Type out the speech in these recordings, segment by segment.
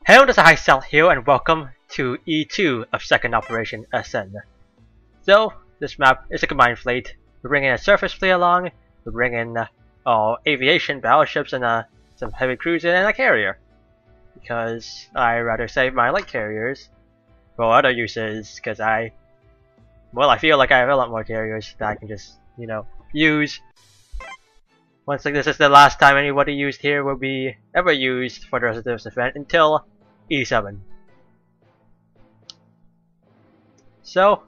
Hello, this is HighZealot here, and welcome to E-2 of Second Operation Ascend. So, this map is a combined fleet. We're bringing a surface fleet along, we're bringing aviation, battleships, and some heavy cruiser and a carrier. Because I rather save my light carriers for other uses, because I feel like I have a lot more carriers that I can just, use. Once this is the last time anybody used here will be ever used for the rest of this event until E7. So,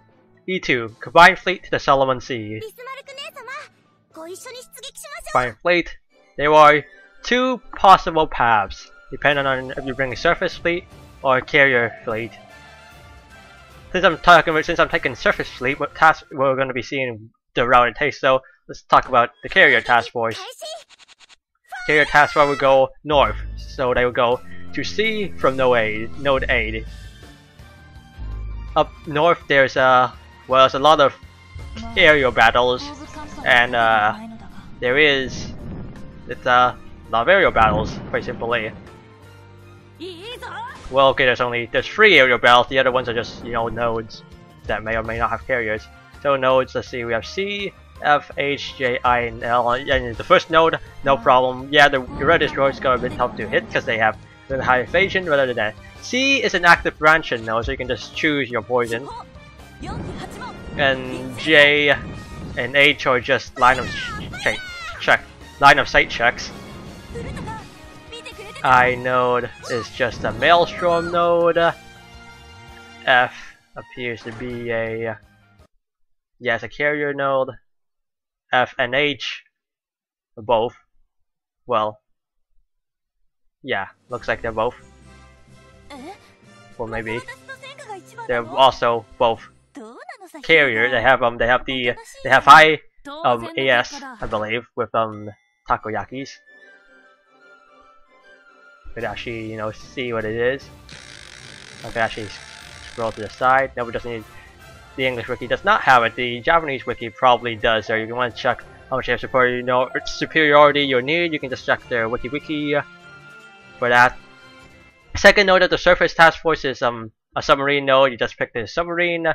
E2, Combined Fleet to the Solomon Sea. Combined Fleet, there are two possible paths, depending on if you bring a surface fleet or a carrier fleet. Since I'm taking surface fleet, what task we're going to be seeing the route it takes, so let's talk about the carrier task force. Carrier task force will go north, so they will go to C from node 8. Up north there's a lot of aerial battles, and it's a lot of aerial battles, quite simply. Well, okay, there's 3 aerial battles, the other ones are just, nodes that may or may not have carriers. So nodes, let's see, we have C, F, H, J, I, and L. And the first node, no problem. Yeah, the red destroyers got a bit tough to hit because they have really high evasion. Rather than that, C is an active branching node, so you can just choose your poison. And J and H are just line of sight checks. I node is just a maelstrom node. F appears to be a a carrier node. F and H are both. Well, yeah, looks like they're both. Or maybe they're also both carrier. They have high AS, I believe, with takoyakis. Could actually see what it is. I could actually scroll to the side. No, it doesn't need. The English wiki does not have it. The Japanese wiki probably does. So you want to check how much superiority you need. You can just check their wiki for that. Second node of the surface task force is a submarine node. You just pick the submarine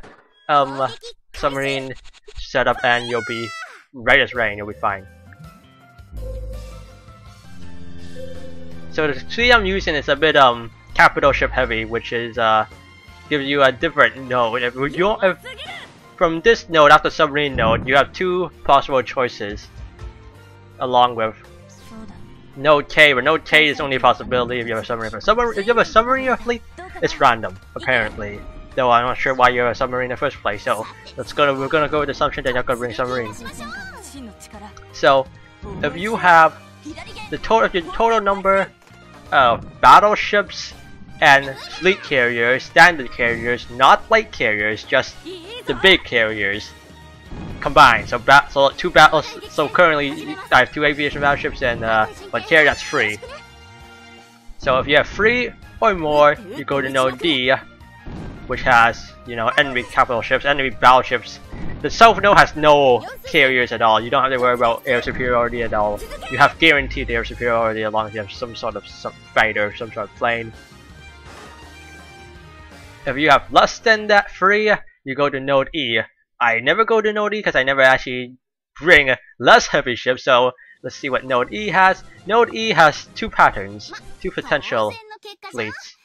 setup, and you'll be right as rain. You'll be fine. So the fleet I'm using is a bit capital ship heavy, which is gives you a different node. From this node after submarine node, you have 2 possible choices, along with node K. But node K is only a possibility if you have a submarine. If you have a submarine in your fleet, it's random, apparently. Though I'm not sure why you have a submarine in the first place. So we're gonna go with the assumption that you're gonna bring submarine. So if you have your total number of battleships and fleet carriers, standard carriers, not light carriers, just the big carriers combined. So two battles. So currently I have 2 aviation battleships and one carrier that's 3. So if you have 3 or more, you go to node D, which has enemy capital ships, enemy battleships. The south node has no carriers at all. You don't have to worry about air superiority at all. You have guaranteed air superiority as long as you have some sort of fighter, some sort of plane. If you have less than that 3, you go to node E. I never go to node E because I never actually bring less heavy ships. So let's see what node E has. Node E has 2 patterns, 2 potential fleets.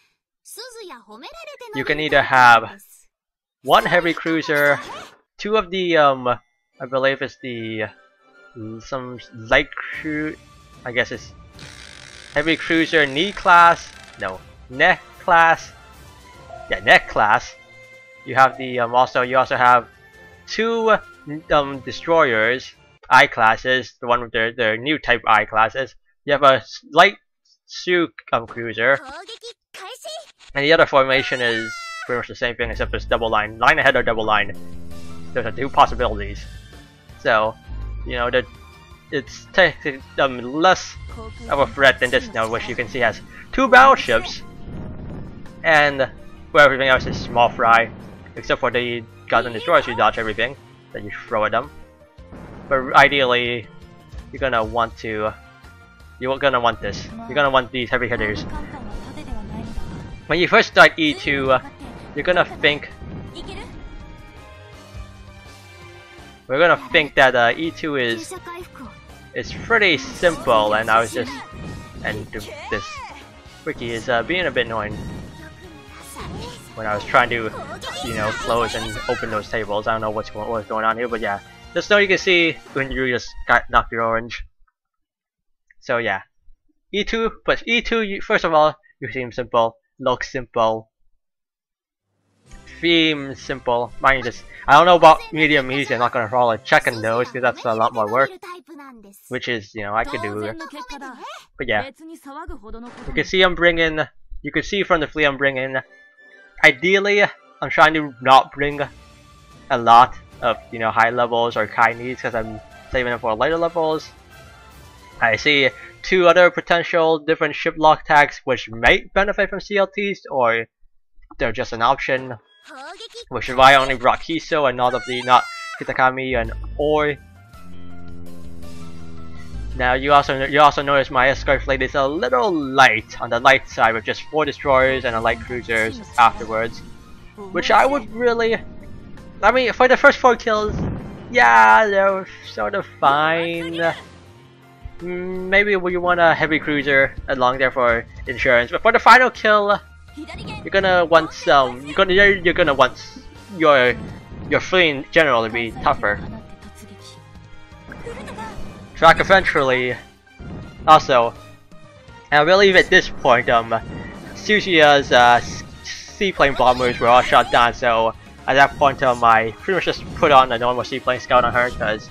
You can either have 1 heavy cruiser, 2 of the I believe it's the some light crew. I guess it's heavy cruiser knee class. No, neck class. Yeah, neck class. You have the you also have 2 destroyers, I classes. The one with their new type I classes. You have a light Su cruiser, and the other formation is pretty much the same thing except it's double line ahead or double line. Those are 2 possibilities. So it's less of a threat than this node, which you can see has 2 battleships, and where everything else is small fry, except for the guns and destroyers. You dodge everything that you throw at them. But ideally, you're gonna want this. You're gonna want these heavy hitters. when you first start E2, you're gonna think that E2 is pretty simple, and this wiki is being a bit annoying when I was trying to, close and open those tables. I don't know what's going on here, but yeah, just so you can see when you just got knocked your orange. So yeah, E2, but E2, first of all, you seem simple, looks simple, theme simple. Mind just, I don't know about medium easy. I'm not gonna bother checking those because that's a lot more work, which is, I could do. But yeah, you can see I'm bringing. You can see from the fleet I'm bringing. Ideally, I'm trying to not bring a lot of high levels or Kai needs because I'm saving them for later levels. I see 2 other potential different ship lock tags which might benefit from CLTs, or they're just an option, which is why I only brought Kiso and not Kitakami and Oi. Now you also notice my escort fleet is a little light on the light side with just 4 destroyers and a light cruisers afterwards, which I would really, I mean, for the first 4 kills, yeah, they're sort of fine. Maybe you want a heavy cruiser along there for insurance, but for the final kill, you're gonna want your fleet in general to be tougher. Track eventually. Also, I believe at this point, Tsushiya's seaplane bombers were all shot down. So at that point, I pretty much just put on a normal seaplane scout on her because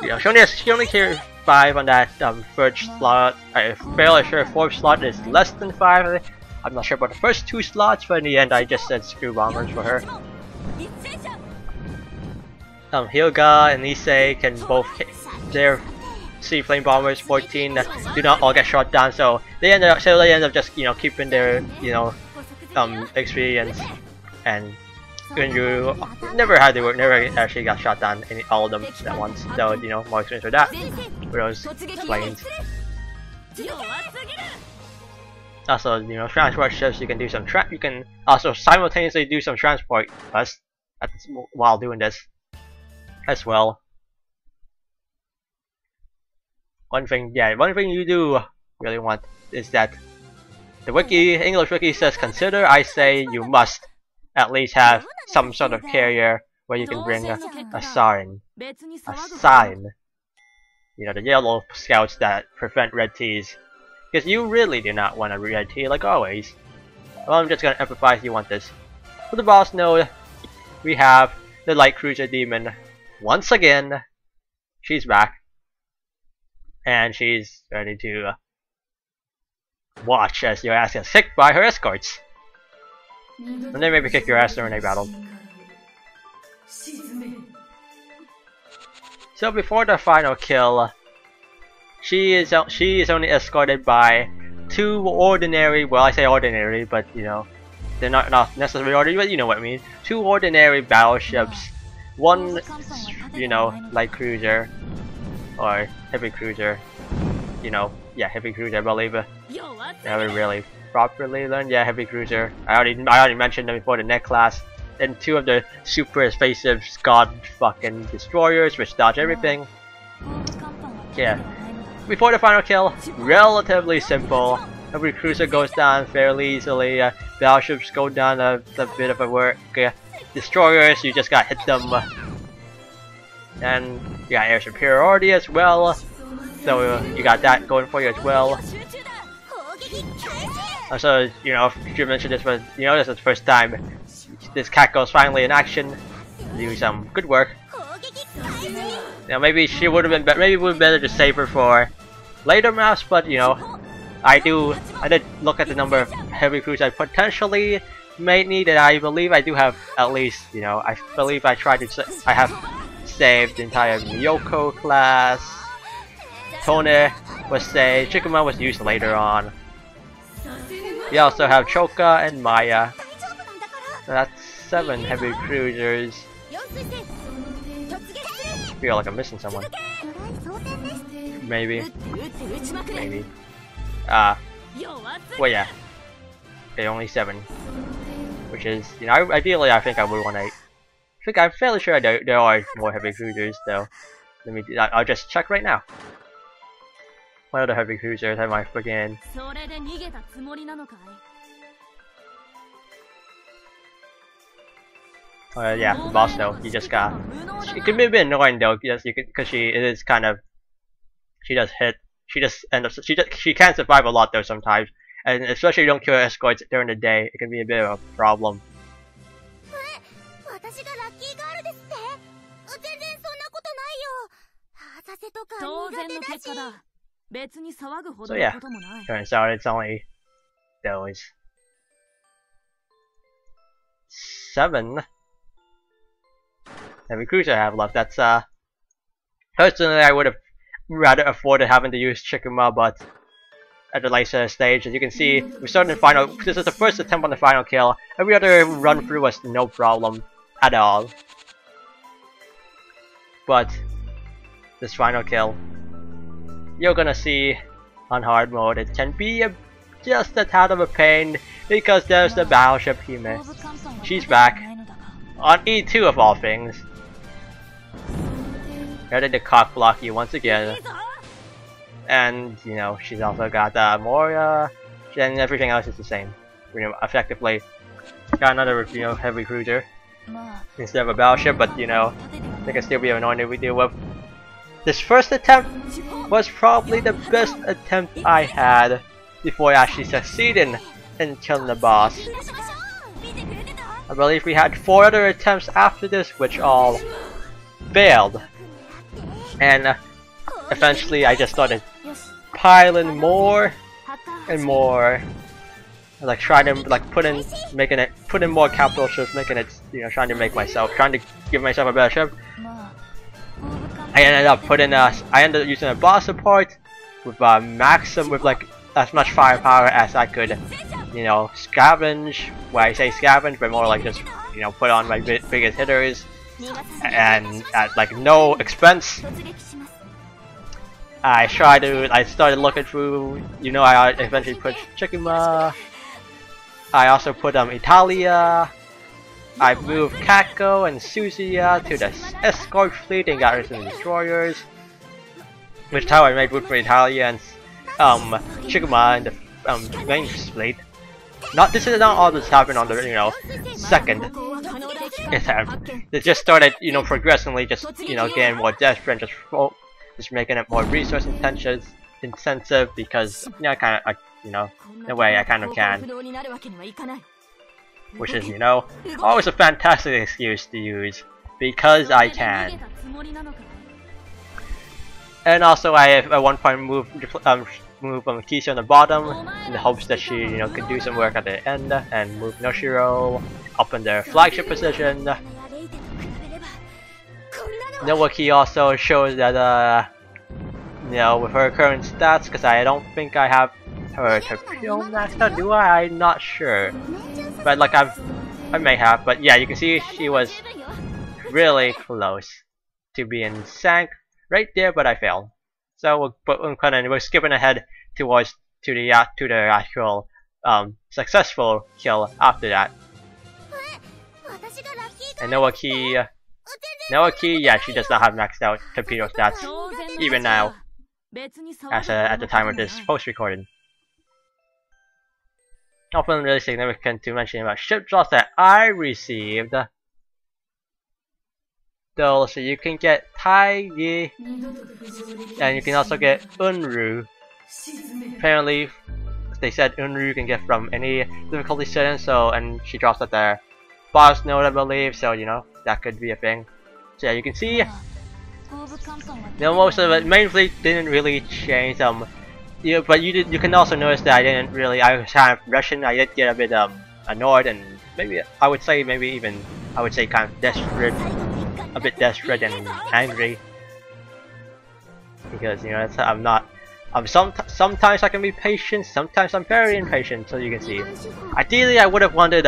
she only carried 5 on that 3rd slot. I'm fairly sure 4th slot is less than 5. I'm not sure about the first 2 slots, but in the end, I just said screw bombers for her. Hyuga and Issei can both their seaplane bombers 14 do not all get shot down, so they end up just keeping their experience, and you never actually got shot down in all of them at once. So more experience with that for those planes. Also, transport ships, you can do some you can also simultaneously do some transport quests while doing this as well. One thing you do really want is that the English wiki says consider. I say you must at least have some sort of carrier where you can bring a sign. The yellow scouts that prevent red tees. Because you really do not want a red tee, like always. Well, I'm just gonna emphasize you want this. For the boss node, we have the light cruiser demon. Once again, she's back. And she's ready to watch as your ass gets kicked by her escorts. And then maybe kick your ass during a battle. So before the final kill, she is only escorted by 2 ordinary, well, I say ordinary, but they're not necessarily ordinary, but you know what I mean. 2 ordinary battleships, 1 light cruiser or heavy cruiser. Heavy cruiser, I believe. I haven't really properly learned. Yeah, heavy cruiser. I already mentioned them before, the net class. Then 2 of the super evasive god fucking destroyers, which dodge everything. Yeah. Before the final kill, relatively simple. Every cruiser goes down fairly easily. Battleships go down a bit of a work. Destroyers, you just got hit them. And you got air superiority as well. So you got that going for you as well. Also, you mentioned this, but this is the first time this cat goes finally in action. Do some good work. Maybe she would have been maybe it would have been better to save her for later maps, but I did look at the number of heavy crews I potentially may need, and I believe I do have at least I believe I have saved the entire Miyoko class. Tone was saved. Chikuma was used later on. We also have Choka and Maya. So that's 7 heavy cruisers. I feel like I'm missing someone. Maybe. Well, yeah. Okay, only 7. Which is, you know, ideally I think I would want 8. I'm fairly sure there are more heavy cruisers though. Let me do that. I'll just check right now. What other heavy cruisers have I freaking... yeah, the boss though. You just got... It can be a bit annoying though, yes, because it is kind of... She does hit. She just ends up... She can survive a lot though sometimes. And especially if you don't kill escorts during the day, it can be a bit of a problem. So yeah, turns out it's only those 7 heavy cruiser I have left. That's personally I would have rather afforded having to use Chikuma, but at the later stage, as you can see, we started the final. This is the first attempt on the final kill. Every other run through was no problem at all, but this final kill, you're gonna see on hard mode, it can be just a tad of a pain because there's the battleship Hime. She's back on E2 of all things, ready to cock block you once again. And you know, she's also got more, and everything else is the same. You know, effectively got another, you know, heavy cruiser instead of a battleship, but you know, they can still be annoying to deal with. This first attempt was probably the best attempt I had before actually succeeding in killing the boss. I believe we had 4 other attempts after this, which all failed. And eventually I just started piling more and more, like trying to like put in more capital ships, making it, you know, trying to give myself a better ship. I ended up using a boss support with with like as much firepower as I could, you know, scavenge. Well, I say scavenge, but more like just, you know, put on my biggest hitters, and at like no expense. I started looking through, you know, I eventually put Chikuma. I also put Italia. I moved Kako and Suzuya to the escort fleet and got rid of some destroyers. Which is how I made room for Italia and Chikuma in the main fleet. This is not all this happened on the, you know, second attempt. It just started, you know, progressively just, you know, getting more desperate and just making it more resource intensive because, you know, I kind of, you know, in a way I kind of can. Which is, you know, always a fantastic excuse to use, because I can. And also I have at one point moved Kisha on the bottom in the hopes that she, you know, could do some work at the end, and move Noshiro up in their flagship position. Nowaki also shows that, you know, with her current stats, because I don't think I have her torpedo maxed out, do I? I'm not sure. But like I may have, but yeah, you can see she was really close to being sank right there, but I failed. So we're skipping ahead to the actual successful kill after that. And Nowaki, yeah, she does not have maxed out torpedo stats even now, at the time of this post recording. Nothing really significant to mention about ship drops that I received. Though, so you can get Taigi, and you can also get Unru. Apparently, they said Unru you can get from any difficulty setting, so, and she drops at their boss node, I believe, so, you know, that could be a thing. So yeah, you can see, you know, most of it, main fleet didn't really change, you know, but you can also notice that I was kind of rushing. I did get a bit annoyed, and maybe I would say kind of desperate, a bit desperate and angry, because, you know, sometimes I can be patient, sometimes I'm very impatient. So you can see, ideally I would have wanted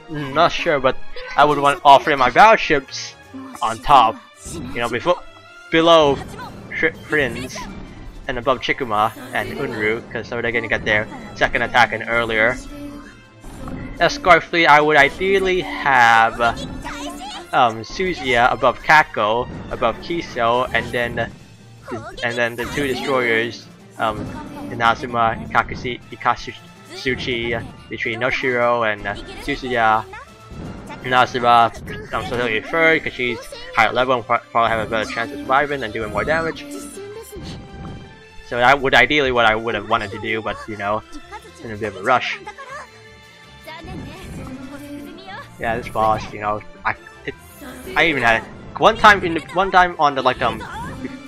not sure, but I would want all 3 of my battleships on top, you know, below Prince. and above Chikuma and Unru, because so they're gonna get their second attack in earlier. Escort fleet, I would ideally have Suzuya above Kako, above Kiso, and then the two destroyers, Inazuma, Ikatsuchi, between Noshiro and Suzuya. Inazuma, slightly third because she's higher level and probably have a better chance of surviving and doing more damage. So that would ideally what I would have wanted to do, but you know, in a bit of a rush. Yeah, this boss, you know, I even had it one time on the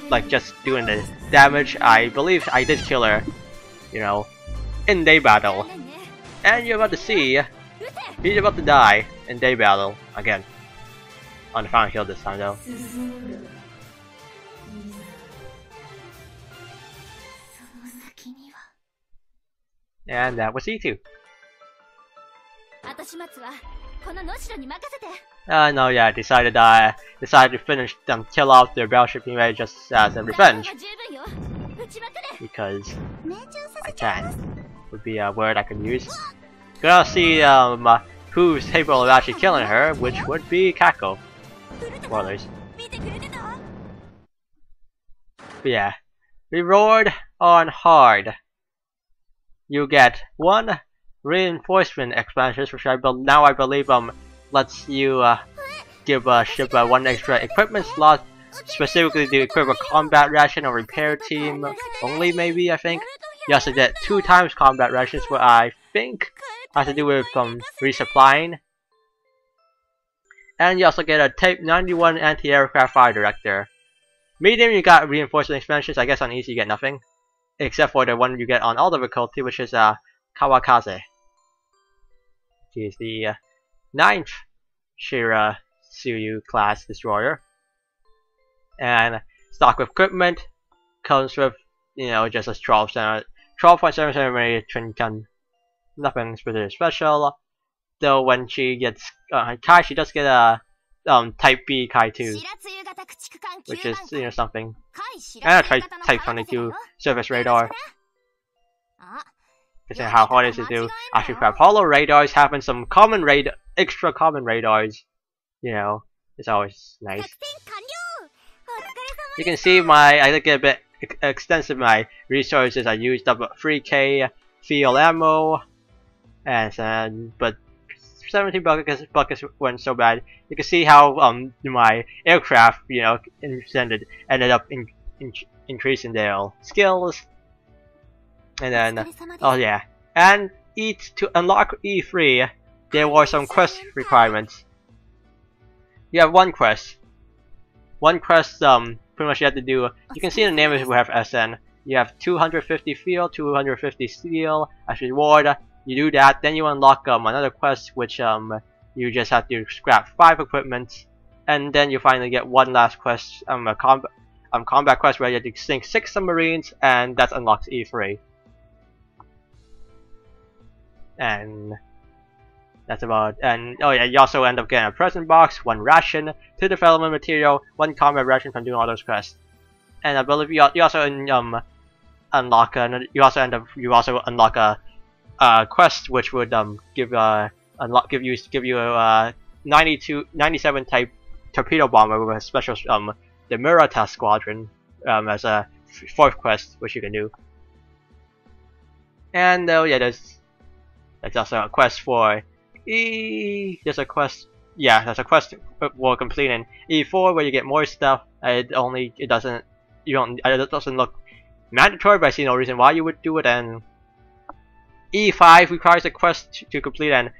like just doing the damage. I believe I did kill her, you know, in day battle, and you're about to see he's about to die in day battle again on the final kill this time though. And that was E-2. No, yeah, decided to finish them, kill off their battleship teammate just as a revenge. Because I can would be a word I could use. Gonna see who's capable of actually killing her, which would be Kako. Spoilers. But yeah, reward on hard. You get 1 reinforcement expansions, which I believe lets you give a ship 1 extra equipment slot, specifically to equip a combat ration or repair team only, maybe, I think. You also get 2 times combat rations, what I think has to do with resupplying. And you also get a Type 91 anti-aircraft fire director. Medium, you got reinforcement expansions. I guess on easy you get nothing, except for the one you get on all difficulty, which is Kawakaze. She is the 9th Shira Tsuyu class destroyer. And stock equipment comes with, you know, just a 12.7 centimeter twin gun. Nothing particularly special. Though when she gets Kai, she does get a Type B Kai 2, which is, you know, something. And a Type 22 surface radar. Considering how hard it is to do. Actually, crap, holo radars having some extra common radars, you know, it's always nice. You can see I get a bit extensive my resources. I used up 3k field ammo, and but 17 buckets weren't so bad. You can see how my aircraft, you know, ended up increasing their skills. And then, oh yeah, and to unlock E3, there were some quest requirements. You have 1 quest. 1 quest, pretty much you have to do. You can see the name of it, we have SN. You have 250 field, 250 steel as reward. You do that, then you unlock another quest, which you just have to scrap 5 equipment, and then you finally get 1 last quest, a combat quest where you have to sink 6 submarines, and that unlocks E3. And that's about. And oh yeah, you also end up getting a present box, 1 ration, 2 development material, 1 combat ration from doing all those quests. And I believe you also unlock a quest which would give you a 97 type torpedo bomber with a special the Murata squadron as a 4th quest which you can do. And yeah, there's also a quest for there's a quest for completing E4 where you get more stuff. It doesn't look mandatory, but I see no reason why you would do it. And E5 requires a quest to complete, and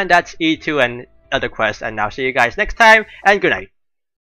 that's E2 and other quests. And now see you guys next time, and good night.